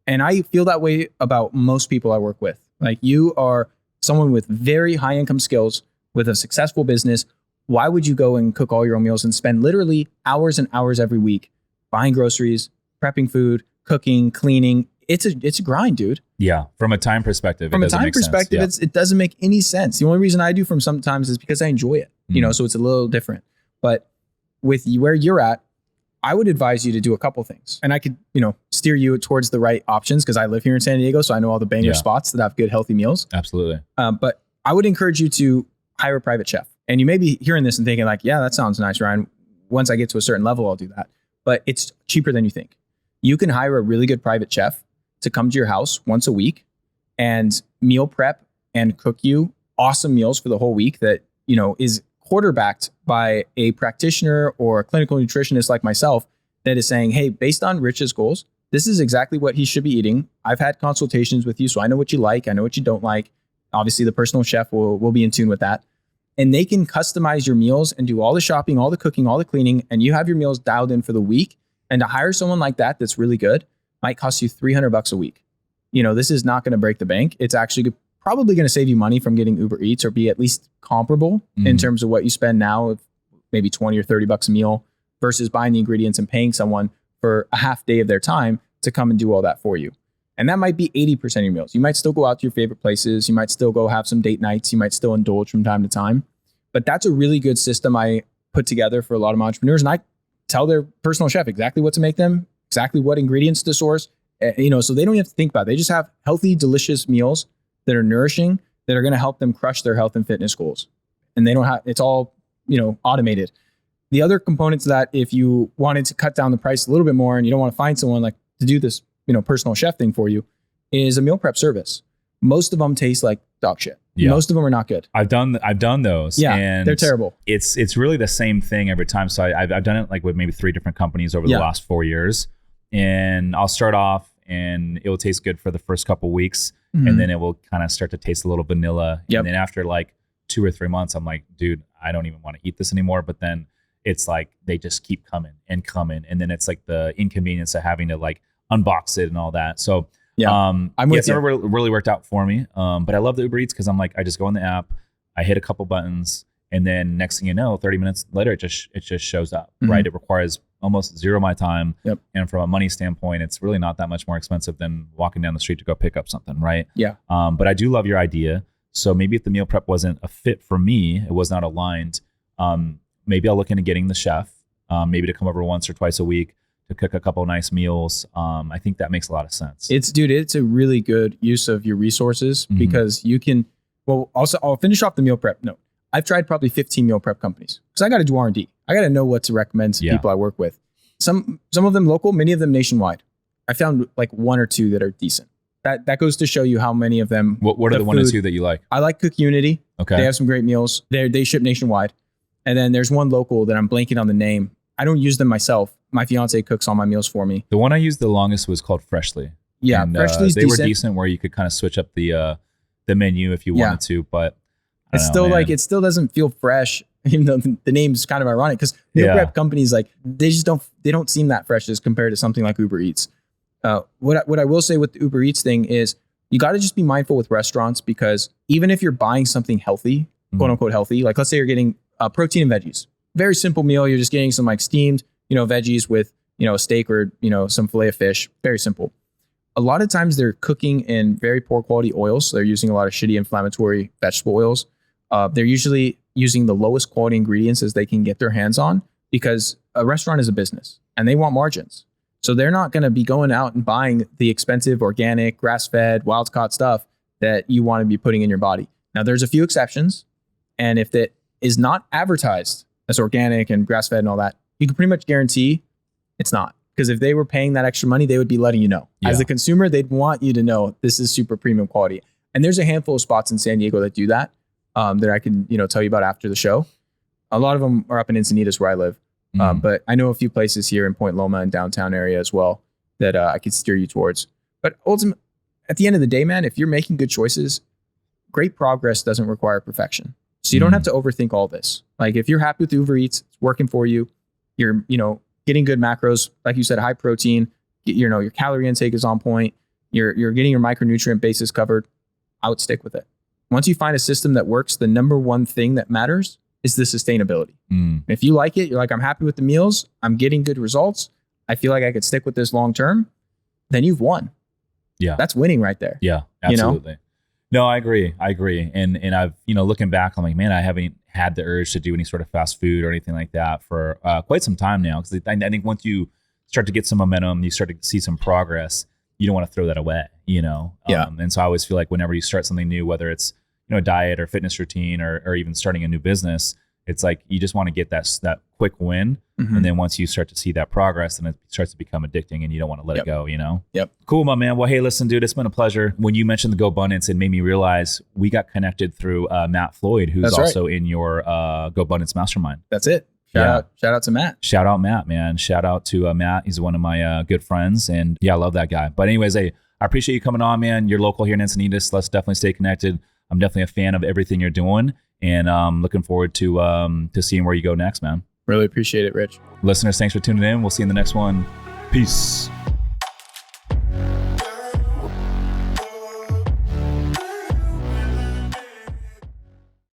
And I feel that way about most people I work with. Like, you are someone with very high income skills, with a successful business. Why would you go and cook all your own meals and spend literally hours and hours every week buying groceries, prepping food, cooking, cleaning? It's a grind, dude. Yeah. From a time perspective, it doesn't make any sense. The only reason I do from sometimes is because I enjoy it, so it's a little different. But with where you're at, I would advise you to do a couple things, and I could, steer you towards the right options, because I live here in San Diego, so I know all the banger spots that have good, healthy meals. Absolutely. But I would encourage you to hire a private chef. And you may be hearing this and thinking like, yeah, that sounds nice, Ryan. Once I get to a certain level, I'll do that. But it's cheaper than you think. You can hire a really good private chef to come to your house once a week and meal prep and cook you awesome meals for the whole week that, is quarterbacked by a practitioner or a clinical nutritionist like myself that is saying, hey, based on Rich's goals, this is exactly what he should be eating. I've had consultations with you, so I know what you like. I know what you don't like. Obviously, the personal chef will be in tune with that. And they can customize your meals and do all the shopping, all the cooking, all the cleaning, and you have your meals dialed in for the week. And to hire someone like that that's really good might cost you $300 a week. This is not going to break the bank. It's actually probably going to save you money from getting Uber Eats, or be at least comparable in terms of what you spend now, of maybe $20 or $30 a meal, versus buying the ingredients and paying someone for a half day of their time to come and do all that for you. And that might be 80% of your meals. You might still go out to your favorite places. You might still go have some date nights. You might still indulge from time to time. But that's a really good system I put together for a lot of entrepreneurs. And I tell their personal chef exactly what to make them, exactly what ingredients to source, so they don't have to think about it. They just have healthy, delicious meals that are nourishing, that are going to help them crush their health and fitness goals. And it's all, automated. The other components that, if you wanted to cut down the price a little bit more and you don't want to find someone like to do this, personal chef thing for you, is a meal prep service. Most of them taste like dog shit. Yeah. Most of them are not good. I've done those. Yeah, and they're terrible. It's really the same thing every time. So I've done it like with maybe 3 different companies over the last 4 years. And I'll start off and it will taste good for the first couple weeks. And then it will kind of start to taste a little vanilla. Yep. And then after like 2 or 3 months, I'm like, dude, I don't even want to eat this anymore. But then it's like they just keep coming. And then it's like the inconvenience of having to like unbox it and all that. So it's never really worked out for me. But I love the Uber Eats because I'm like, I just go on the app, I hit a couple buttons, and then next thing you know, 30 minutes later, it just shows up, right? It requires almost zero of my time. Yep. And from a money standpoint, it's really not that much more expensive than walking down the street to go pick up something, right? Yeah. But I do love your idea. So maybe if the meal prep wasn't a fit for me, it was not aligned, maybe I'll look into getting the chef, maybe to come over once or twice a week to cook a couple of nice meals. I think that makes a lot of sense. It's a really good use of your resources because you can, also I'll finish off the meal prep note. I've tried probably 15 meal prep companies because I got to do R&D. I got to know what to recommend to people I work with. Some of them local, many of them nationwide. I found like one or two that are decent. That goes to show you how many of them. What are the one or two that you like? I like Cook Unity. Okay. They have some great meals. They ship nationwide. And then there's one local that I'm blanking on the name. I don't use them myself. My fiance cooks all my meals for me. The one I used the longest was called Freshly. Yeah, and, Freshly's they were decent where you could kind of switch up the menu if you wanted to, but it's still like it still doesn't feel fresh, even though the name's kind of ironic because meal prep companies like they don't seem that fresh as compared to something like Uber Eats. What I will say with the Uber Eats thing is you got to just be mindful with restaurants because even if you're buying something healthy, quote unquote healthy, like let's say you're getting protein and veggies, very simple meal. You're just getting some like steamed, veggies with, a steak or, some filet of fish. Very simple. A lot of times they're cooking in very poor quality oils. So they're using a lot of shitty inflammatory vegetable oils. They're usually using the lowest quality ingredients as they can get their hands on because a restaurant is a business and they want margins. So they're not going to be going out and buying the expensive, organic, grass-fed, wild-caught stuff that you want to be putting in your body. Now, there's a few exceptions. And if it is not advertised as organic and grass-fed and all that, you can pretty much guarantee it's not. Because if they were paying that extra money, they would be letting you know. Yeah. As a consumer, they'd want you to know this is super premium quality. And there's a handful of spots in San Diego that do that, that I can tell you about after the show. A lot of them are up in Encinitas where I live. But I know a few places here in Point Loma and downtown area as well that I could steer you towards. But ultimately, at the end of the day, man, if you're making good choices, great progress doesn't require perfection. So you don't have to overthink all this. Like if you're happy with Uber Eats, it's working for you, you're, getting good macros, like you said, high protein, your calorie intake is on point, you're getting your micronutrient bases covered, I would stick with it. Once you find a system that works, the number one thing that matters is the sustainability. If you like it, you're like, I'm happy with the meals, I'm getting good results, I feel like I could stick with this long term, then you've won. Yeah. That's winning right there. Yeah, absolutely. No, I agree. And I've, looking back, I'm like, man, I haven't had the urge to do any sort of fast food or anything like that for quite some time now. Because I think once you start to get some momentum, you start to see some progress, you don't want to throw that away, Yeah. And so I always feel like whenever you start something new, whether it's, a diet or fitness routine or even starting a new business, it's like you just want to get that quick win. And then once you start to see that progress, then it starts to become addicting and you don't want to let it go, Yep. Cool, my man. Well, hey, listen, dude, it's been a pleasure. When you mentioned the GoBundance, it made me realize we got connected through Matt Floyd, who's also in your GoBundance mastermind. That's it. Shout out to Matt. Shout out Matt, man. Shout out to Matt. He's one of my good friends. And I love that guy. But anyways, hey, I appreciate you coming on, man. You're local here in Encinitas. Let's definitely stay connected. I'm definitely a fan of everything you're doing. And looking forward to seeing where you go next, man. Really appreciate it, Rich. Listeners, thanks for tuning in. We'll see you in the next one. Peace.